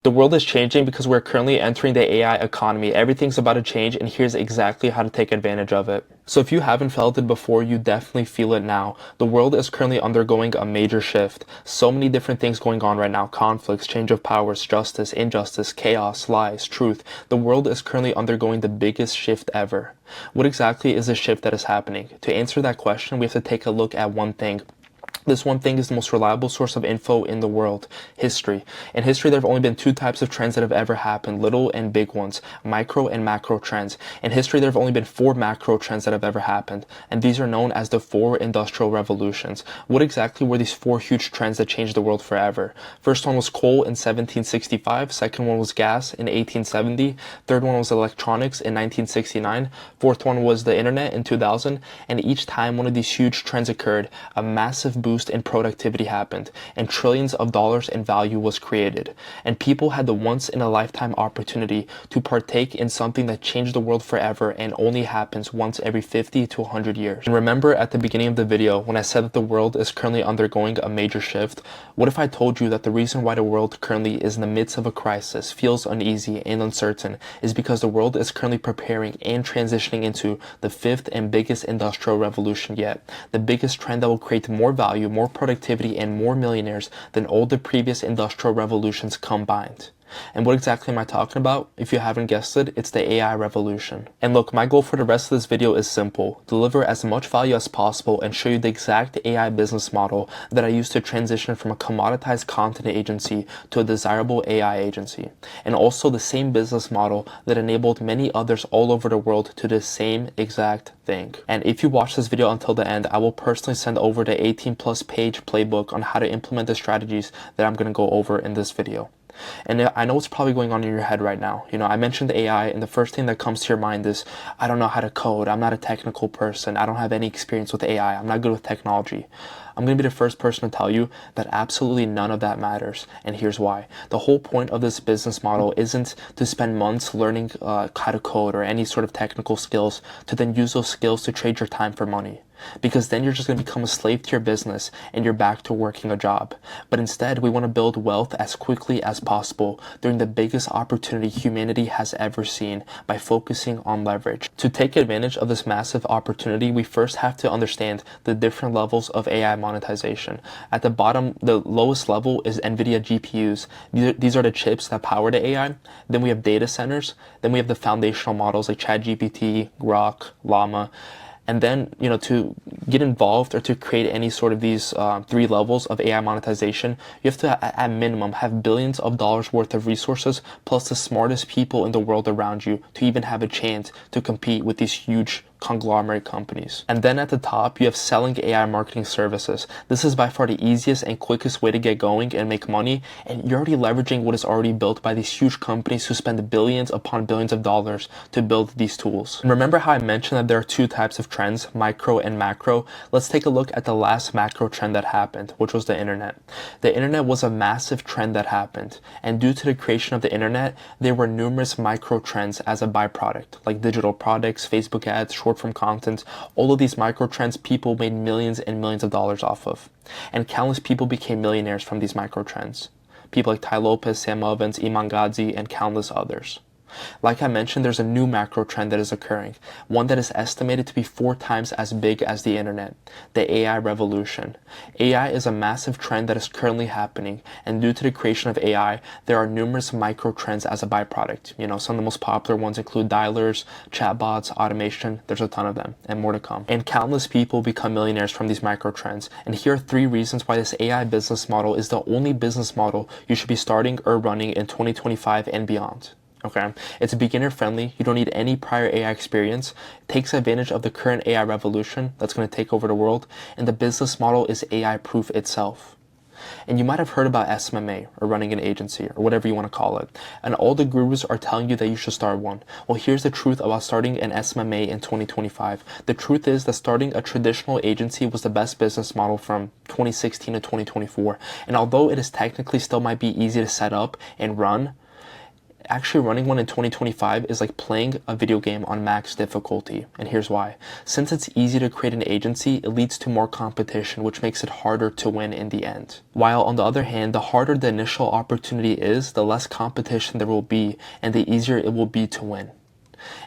The world is changing because we're currently entering the AI economy. Everything's about to change, and here's exactly how to take advantage of it. So if you haven't felt it before, you definitely feel it now. The world is currently undergoing a major shift. So many different things going on right now. Conflicts, change of powers, justice, injustice, chaos, lies, truth. The world is currently undergoing the biggest shift ever. What exactly is the shift that is happening? To answer that question, we have to take a look at one thing. This one thing is the most reliable source of info in the world, history. In history, there have only been two types of trends that have ever happened, little and big ones, micro and macro trends. In history, there have only been four macro trends that have ever happened, and these are known as the four industrial revolutions. What exactly were these four huge trends that changed the world forever? First one was coal in 1765, second one was gas in 1870, third one was electronics in 1969, fourth one was the internet in 2000, and each time one of these huge trends occurred, a massive boost in productivity happened, and trillions of dollars in value was created. And people had the once-in-a-lifetime opportunity to partake in something that changed the world forever and only happens once every 50 to 100 years. And remember at the beginning of the video when I said that the world is currently undergoing a major shift? What if I told you that the reason why the world currently is in the midst of a crisis, feels uneasy and uncertain, is because the world is currently preparing and transitioning into the fifth and biggest industrial revolution yet. The biggest trend that will create more value, more productivity, and more millionaires than all the previous industrial revolutions combined. And what exactly am I talking about? If you haven't guessed it, it's the AI revolution. And look, my goal for the rest of this video is simple: deliver as much value as possible and show you the exact AI business model that I use to transition from a commoditized content agency to a desirable AI agency. And also the same business model that enabled many others all over the world to the same exact thing. And if you watch this video until the end, I will personally send over the 18+ page playbook on how to implement the strategies that I'm going to go over in this video. And I know what's probably going on in your head right now. You know, I mentioned AI, and the first thing that comes to your mind is, I don't know how to code. I'm not a technical person. I don't have any experience with AI. I'm not good with technology. I'm going to be the first person to tell you that absolutely none of that matters, and here's why. The whole point of this business model isn't to spend months learning how to code or any sort of technical skills to then use those skills to trade your time for money. Because then you're just going to become a slave to your business and you're back to working a job. But instead, we want to build wealth as quickly as possible during the biggest opportunity humanity has ever seen by focusing on leverage. To take advantage of this massive opportunity, we first have to understand the different levels of AI monetization. At the bottom, the lowest level is NVIDIA GPUs. These are the chips that power the AI. Then we have data centers. Then we have the foundational models like ChatGPT, Grok, Llama. And then, you know, to get involved or to create any sort of these three levels of AI monetization, you have to, at minimum, have billions of dollars worth of resources plus the smartest people in the world around you to even have a chance to compete with these huge conglomerate companies. And then at the top, you have selling AI marketing services. This is by far the easiest and quickest way to get going and make money, and you're already leveraging what is already built by these huge companies who spend billions upon billions of dollars to build these tools. And remember how I mentioned that there are two types of trends, micro and macro? Let's take a look at the last macro trend that happened, which was the internet. The internet was a massive trend that happened, and due to the creation of the internet, there were numerous micro trends as a byproduct, like digital products, Facebook ads, short form content. All of these micro trends people made millions and millions of dollars off of, and countless people became millionaires from these micro trends. People like Tai Lopez, Sam Ovens, Iman Gadzhi, and countless others. Like I mentioned, there's a new macro trend that is occurring, one that is estimated to be 4 times as big as the internet, the AI revolution. AI is a massive trend that is currently happening, and due to the creation of AI, there are numerous micro trends as a byproduct. You know, some of the most popular ones include dialers, chatbots, automation. There's a ton of them, and more to come. And countless people become millionaires from these micro trends. And here are 3 reasons why this AI business model is the only business model you should be starting or running in 2025 and beyond. Okay, it's beginner friendly. You don't need any prior AI experience. It takes advantage of the current AI revolution that's going to take over the world, and the business model is AI proof itself. And you might have heard about SMMA, or running an agency, or whatever you want to call it. And all the gurus are telling you that you should start one. Well, here's the truth about starting an SMMA in 2025. The truth is that starting a traditional agency was the best business model from 2016 to 2024. And although it is technically still might be easy to set up and run, Actually running one in 2025 is like playing a video game on max difficulty, and here's why. Since it's easy to create an agency, it leads to more competition, which makes it harder to win in the end. While on the other hand, the harder the initial opportunity is, the less competition there will be, and the easier it will be to win.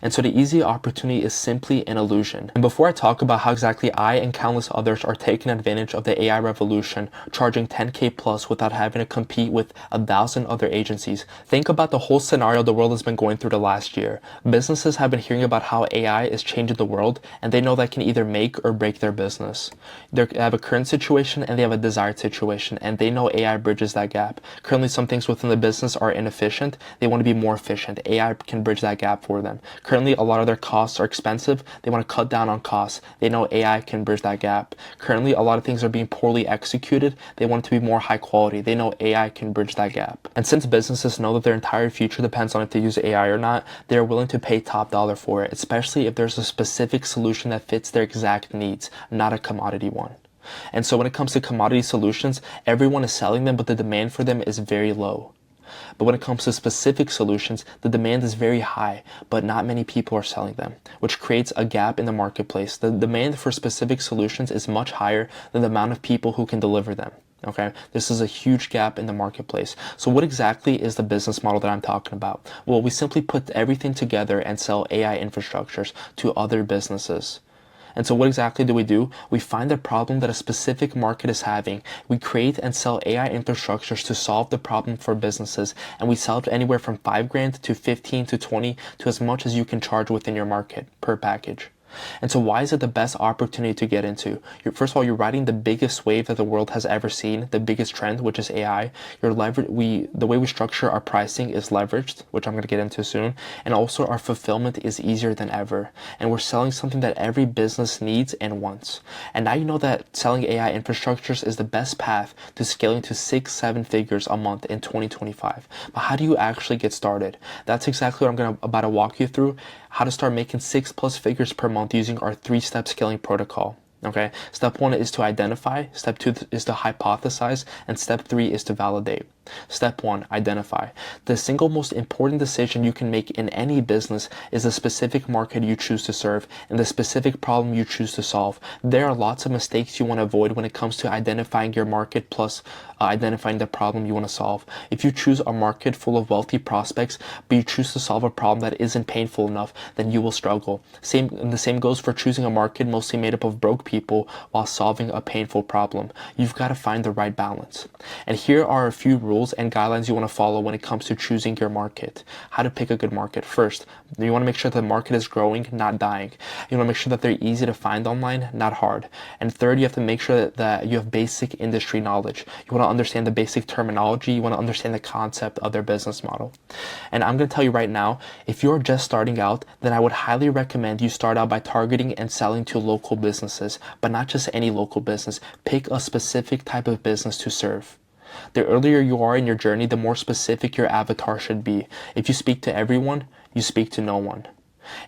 And so the easy opportunity is simply an illusion. And before I talk about how exactly I and countless others are taking advantage of the AI revolution, charging 10K plus without having to compete with 1,000 other agencies, think about the whole scenario the world has been going through the last year. Businesses have been hearing about how AI is changing the world, and they know that can either make or break their business. They have a current situation and they have a desired situation, and they know AI bridges that gap. Currently, some things within the business are inefficient. They want to be more efficient. AI can bridge that gap for them. Currently, a lot of their costs are expensive. They want to cut down on costs. They know AI can bridge that gap. Currently, a lot of things are being poorly executed. They want it to be more high quality. They know AI can bridge that gap. And since businesses know that their entire future depends on if they use AI or not, they're willing to pay top dollar for it, especially if there's a specific solution that fits their exact needs, not a commodity one. And so when it comes to commodity solutions, everyone is selling them, but the demand for them is very low. But when it comes to specific solutions, the demand is very high, but not many people are selling them, which creates a gap in the marketplace. The demand for specific solutions is much higher than the amount of people who can deliver them. Okay, this is a huge gap in the marketplace. So what exactly is the business model that I'm talking about? Well, we simply put everything together and sell AI infrastructures to other businesses. And so what exactly do? We find the problem that a specific market is having. We create and sell AI infrastructures to solve the problem for businesses. And we sell it anywhere from $5,000 to 15 to 20 to as much as you can charge within your market per package. And so why is it the best opportunity to get into? First of all, you're riding the biggest wave that the world has ever seen, the biggest trend, which is AI. The way we structure our pricing is leveraged, which I'm going to get into soon. And also our fulfillment is easier than ever. And we're selling something that every business needs and wants. And now you know that selling AI infrastructures is the best path to scaling to 6-7 figures a month in 2025. But how do you actually get started? That's exactly what I'm about to walk you through. How to start making 6+ figures per month using our 3-step scaling protocol. Okay, step 1 is to identify, step 2 is to hypothesize, and step 3 is to validate. Step 1, identify. The single most important decision you can make in any business is the specific market you choose to serve and the specific problem you choose to solve. There are lots of mistakes you want to avoid when it comes to identifying your market plus identifying the problem you want to solve. If you choose a market full of wealthy prospects, but you choose to solve a problem that isn't painful enough, then you will struggle. The same goes for choosing a market mostly made up of broke people while solving a painful problem. You've got to find the right balance. And here are a few rules and guidelines you want to follow when it comes to choosing your market. How to pick a good market. First, you want to make sure the market is growing, not dying. You want to make sure that they're easy to find online, not hard. And third, you have to make sure that you have basic industry knowledge. You want to understand the basic terminology. You want to understand the concept of their business model. And I'm going to tell you right now, if you're just starting out, then I would highly recommend you start out by targeting and selling to local businesses, but not just any local business. Pick a specific type of business to serve. The earlier you are in your journey, the more specific your avatar should be. If you speak to everyone, you speak to no one.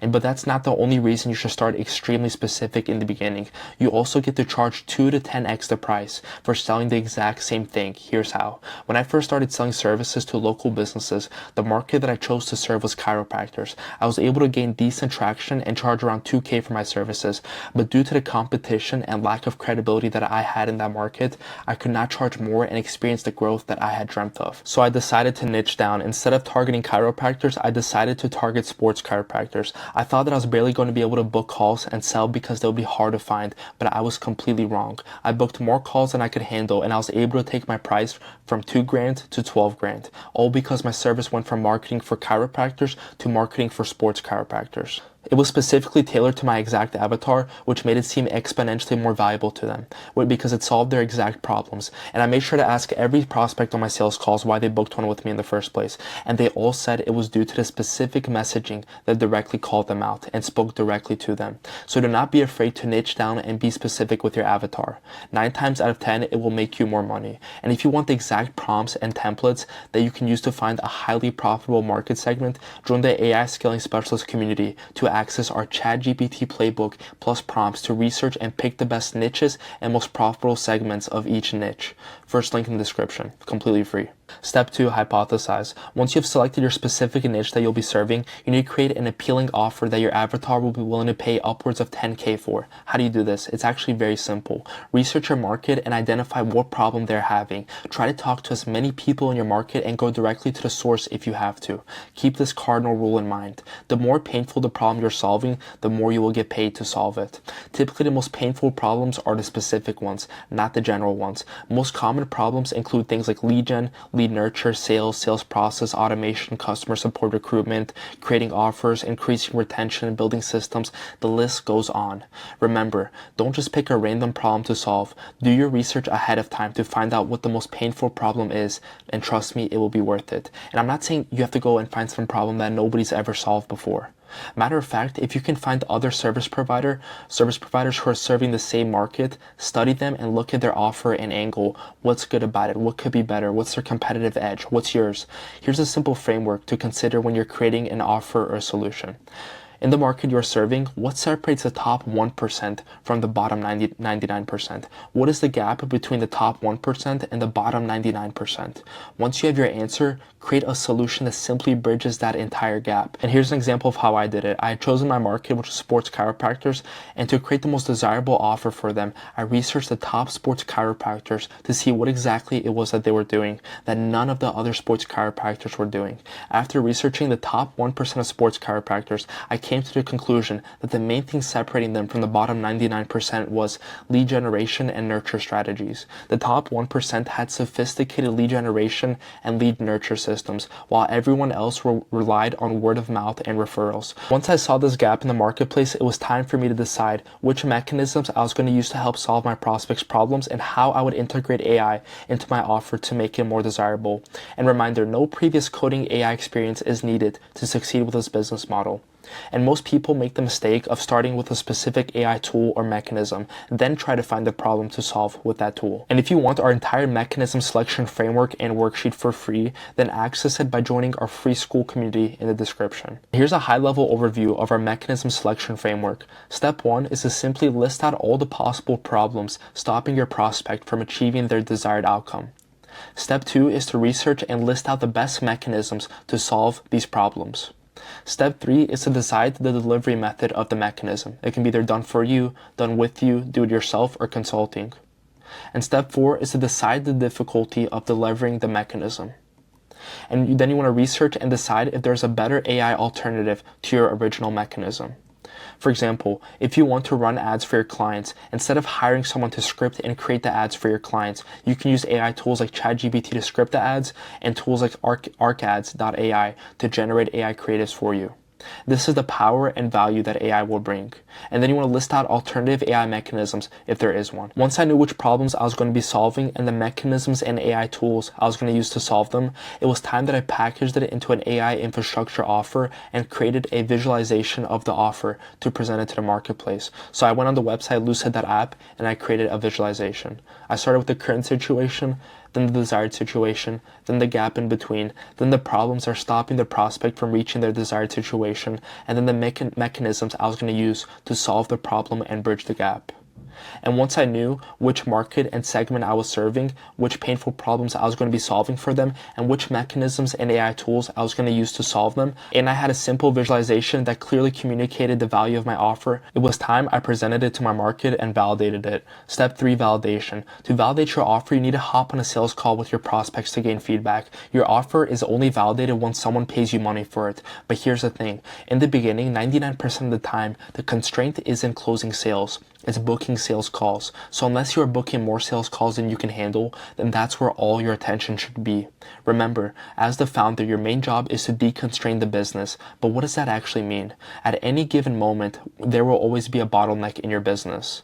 But that's not the only reason you should start extremely specific in the beginning. You also get to charge 2 to 10x the price for selling the exact same thing. Here's how. When I first started selling services to local businesses, the market that I chose to serve was chiropractors. I was able to gain decent traction and charge around 2K for my services, but due to the competition and lack of credibility that I had in that market, I could not charge more and experience the growth that I had dreamt of. So I decided to niche down. Instead of targeting chiropractors, I decided to target sports chiropractors. I thought that I was barely going to be able to book calls and sell because they would be hard to find, but I was completely wrong. I booked more calls than I could handle, and I was able to take my price from $2,000 to $12,000, all because my service went from marketing for chiropractors to marketing for sports chiropractors. It was specifically tailored to my exact avatar, which made it seem exponentially more valuable to them, because it solved their exact problems. And I made sure to ask every prospect on my sales calls why they booked one with me in the first place. And they all said it was due to the specific messaging that directly called them out and spoke directly to them. So do not be afraid to niche down and be specific with your avatar. 9 times out of 10, it will make you more money. And if you want the exact prompts and templates that you can use to find a highly profitable market segment, join the AI Scaling Specialist community to access our ChatGPT playbook plus prompts to research and pick the best niches and most profitable segments of each niche. First link in the description, completely free. Step 2, hypothesize. Once you've selected your specific niche that you'll be serving, you need to create an appealing offer that your avatar will be willing to pay upwards of 10K for. How do you do this? It's actually very simple. Research your market and identify what problem they're having. Try to talk to as many people in your market and go directly to the source if you have to. Keep this cardinal rule in mind. The more painful the problem you're solving, the more you will get paid to solve it. Typically, the most painful problems are the specific ones, not the general ones. Most common problems include things like lead gen, lead nurture, sales process, automation, customer support, recruitment, creating offers, increasing retention, building systems. The list goes on. Remember, don't just pick a random problem to solve. Do your research ahead of time to find out what the most painful problem is, and trust me, it will be worth it. And I'm not saying you have to go and find some problem that nobody's ever solved before. Matter of fact, if you can find other service providers who are serving the same market, study them and look at their offer and angle. What's good about it? What could be better? What's their competitive edge? What's yours? Here's a simple framework to consider when you're creating an offer or a solution. In the market you're serving, what separates the top 1% from the bottom 99%? What is the gap between the top 1% and the bottom 99%? Once you have your answer, create a solution that simply bridges that entire gap. And here's an example of how I did it. I had chosen my market, which was sports chiropractors, and to create the most desirable offer for them, I researched the top sports chiropractors to see what exactly it was that they were doing that none of the other sports chiropractors were doing. After researching the top 1% of sports chiropractors, I came to the conclusion that the main thing separating them from the bottom 99% was lead generation and nurture strategies. The top 1% had sophisticated lead generation and lead nurture systems, while everyone else relied on word of mouth and referrals. Once I saw this gap in the marketplace, it was time for me to decide which mechanisms I was going to use to help solve my prospects' problems and how I would integrate AI into my offer to make it more desirable. And reminder, no previous coding AI experience is needed to succeed with this business model. And most people make the mistake of starting with a specific AI tool or mechanism, then try to find the problem to solve with that tool. And if you want our entire mechanism selection framework and worksheet for free, then access it by joining our free school community in the description. Here's a high-level overview of our mechanism selection framework. Step 1 is to simply list out all the possible problems stopping your prospect from achieving their desired outcome. Step 2 is to research and list out the best mechanisms to solve these problems. Step 3 is to decide the delivery method of the mechanism. It can be either done for you, done with you, do it yourself, or consulting. And step 4 is to decide the difficulty of delivering the mechanism. And then you want to research and decide if there's a better AI alternative to your original mechanism. For example, if you want to run ads for your clients, instead of hiring someone to script and create the ads for your clients, you can use AI tools like ChatGPT to script the ads and tools like ArcAds.ai to generate AI creatives for you. This is the power and value that AI will bring. And then you want to list out alternative AI mechanisms if there is one. Once I knew which problems I was going to be solving and the mechanisms and AI tools I was going to use to solve them, it was time that I packaged it into an AI infrastructure offer and created a visualization of the offer to present it to the marketplace. So I went on the website lucid.app and I created a visualization. I started with the current situation, then the desired situation, then the gap in between, then the problems are stopping the prospect from reaching their desired situation, and then the mechanisms I was going to use to solve the problem and bridge the gap. And once I knew which market and segment I was serving, which painful problems I was going to be solving for them, and which mechanisms and AI tools I was going to use to solve them, and I had a simple visualization that clearly communicated the value of my offer, it was time I presented it to my market and validated it. Step 3, validation. To validate your offer, you need to hop on a sales call with your prospects to gain feedback. Your offer is only validated once someone pays you money for it. But here's the thing. In the beginning, 99% of the time, the constraint isn't closing sales. It's booking sales calls. So unless you are booking more sales calls than you can handle, then that's where all your attention should be. Remember, as the founder, your main job is to deconstrain the business. But what does that actually mean? At any given moment, there will always be a bottleneck in your business.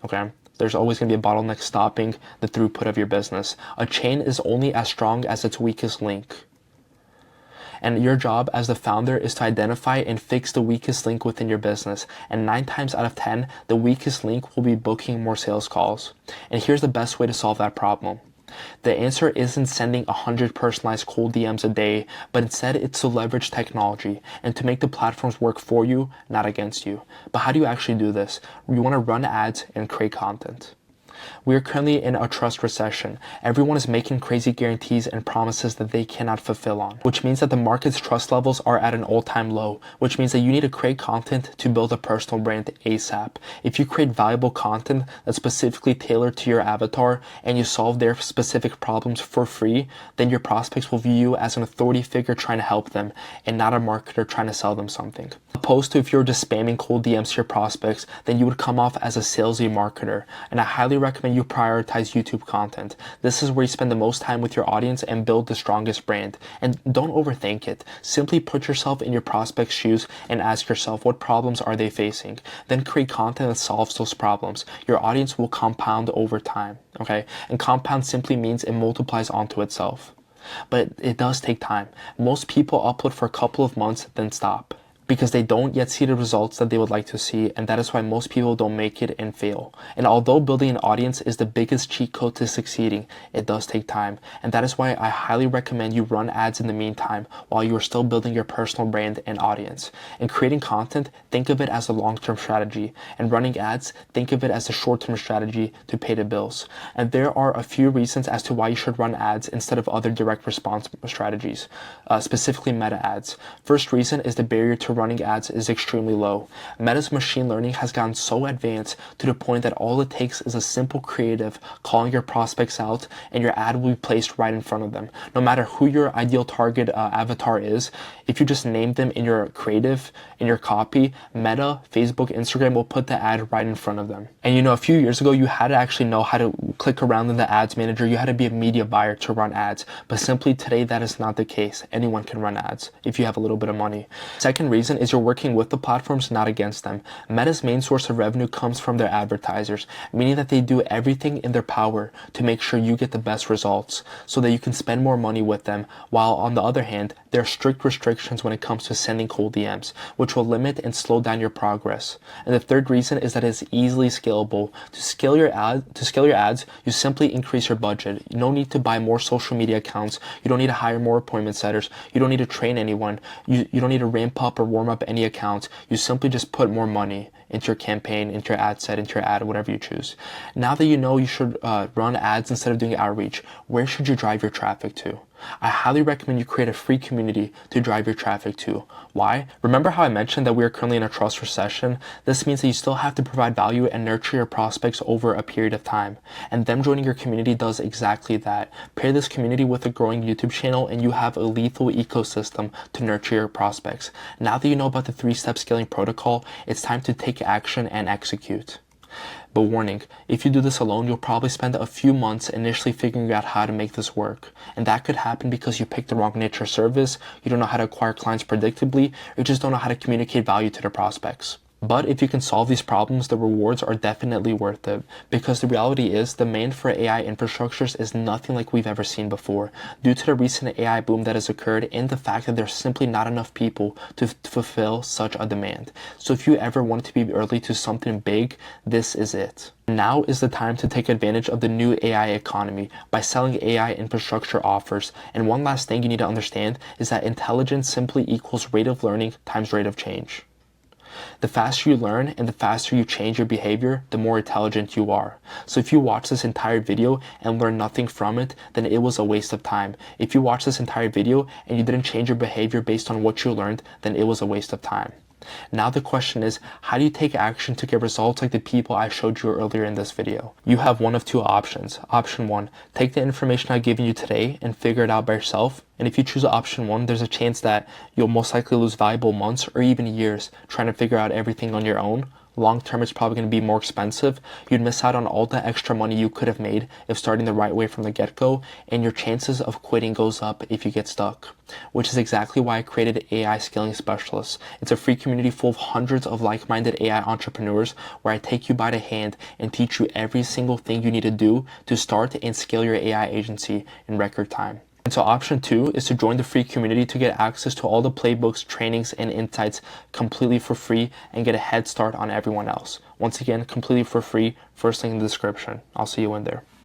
Okay? There's always going to be a bottleneck stopping the throughput of your business. A chain is only as strong as its weakest link. And your job as the founder is to identify and fix the weakest link within your business. And 9 times out of 10, the weakest link will be booking more sales calls. And here's the best way to solve that problem. The answer isn't sending 100 personalized cold DMs a day, but instead it's to leverage technology and to make the platforms work for you, not against you. But how do you actually do this? You want to run ads and create content. We are currently in a trust recession. Everyone is making crazy guarantees and promises that they cannot fulfill on, which means that the market's trust levels are at an all-time low, which means that you need to create content to build a personal brand ASAP. If you create valuable content that's specifically tailored to your avatar and you solve their specific problems for free, then your prospects will view you as an authority figure trying to help them and not a marketer trying to sell them something. Opposed to if you're just spamming cold DMs to your prospects, then you would come off as a salesy marketer. And I highly recommend you prioritize YouTube content. This is where you spend the most time with your audience and build the strongest brand. And don't overthink it. Simply put yourself in your prospect's shoes and ask yourself, what problems are they facing? Then create content that solves those problems. Your audience will compound over time, okay? And compound simply means it multiplies onto itself. But it does take time. Most people upload for a couple of months, then stop, because they don't yet see the results that they would like to see, and that is why most people don't make it and fail. And although building an audience is the biggest cheat code to succeeding, it does take time, and that is why I highly recommend you run ads in the meantime while you are still building your personal brand and audience. And creating content, think of it as a long-term strategy, and running ads, think of it as a short-term strategy to pay the bills. And there are a few reasons as to why you should run ads instead of other direct response strategies, specifically meta ads. First reason is the barrier to running ads is extremely low. Meta's machine learning has gotten so advanced to the point that all it takes is a simple creative calling your prospects out and your ad will be placed right in front of them. No matter who your ideal target avatar is, if you just name them in your creative, in your copy, Meta, Facebook, Instagram will put the ad right in front of them. And you know, a few years ago, you had to actually know how to click around in the ads manager. You had to be a media buyer to run ads. But simply today, that is not the case. Anyone can run ads if you have a little bit of money. Second reason is you're working with the platforms, not against them. Meta's main source of revenue comes from their advertisers, meaning that they do everything in their power to make sure you get the best results so that you can spend more money with them, while on the other hand, there are strict restrictions when it comes to sending cold DMs, which will limit and slow down your progress. And the third reason is that it's easily scalable. To scale your ads, you simply increase your budget. You don't need to buy more social media accounts. You don't need to hire more appointment setters. You don't need to train anyone. You don't need to ramp up or warm up any accounts. You simply just put more money into your campaign, into your ad set, into your ad, whatever you choose. Now that you know you should run ads instead of doing outreach, where should you drive your traffic to? I highly recommend you create a free community to drive your traffic to. Why? Remember how I mentioned that we are currently in a trust recession? This means that you still have to provide value and nurture your prospects over a period of time. And them joining your community does exactly that. Pair this community with a growing YouTube channel and you have a lethal ecosystem to nurture your prospects. Now that you know about the 3-step scaling protocol, it's time to take action and execute. But warning, if you do this alone, you'll probably spend a few months initially figuring out how to make this work. And that could happen because you picked the wrong niche or service, you don't know how to acquire clients predictably, or you just don't know how to communicate value to their prospects. But if you can solve these problems, the rewards are definitely worth it, because the reality is the demand for AI infrastructures is nothing like we've ever seen before, due to the recent AI boom that has occurred and the fact that there's simply not enough people to fulfill such a demand. So if you ever want to be early to something big, this is it. Now is the time to take advantage of the new AI economy by selling AI infrastructure offers. And one last thing you need to understand is that intelligence simply equals rate of learning times rate of change. The faster you learn and the faster you change your behavior, the more intelligent you are. So if you watch this entire video and learn nothing from it, then it was a waste of time. If you watch this entire video and you didn't change your behavior based on what you learned, then it was a waste of time. Now the question is, how do you take action to get results like the people I showed you earlier in this video? You have one of two options. Option 1, take the information I've given you today and figure it out by yourself. And if you choose option 1, there's a chance that you'll most likely lose valuable months or even years trying to figure out everything on your own. Long term, it's probably going to be more expensive. You'd miss out on all the extra money you could have made if starting the right way from the get-go, and your chances of quitting goes up if you get stuck, which is exactly why I created AI Scaling Specialists. It's a free community full of hundreds of like-minded AI entrepreneurs where I take you by the hand and teach you every single thing you need to do to start and scale your AI agency in record time. And so option 2 is to join the free community to get access to all the playbooks, trainings, and insights completely for free and get a head start on everyone else. Once again, completely for free, first link in the description. I'll see you in there.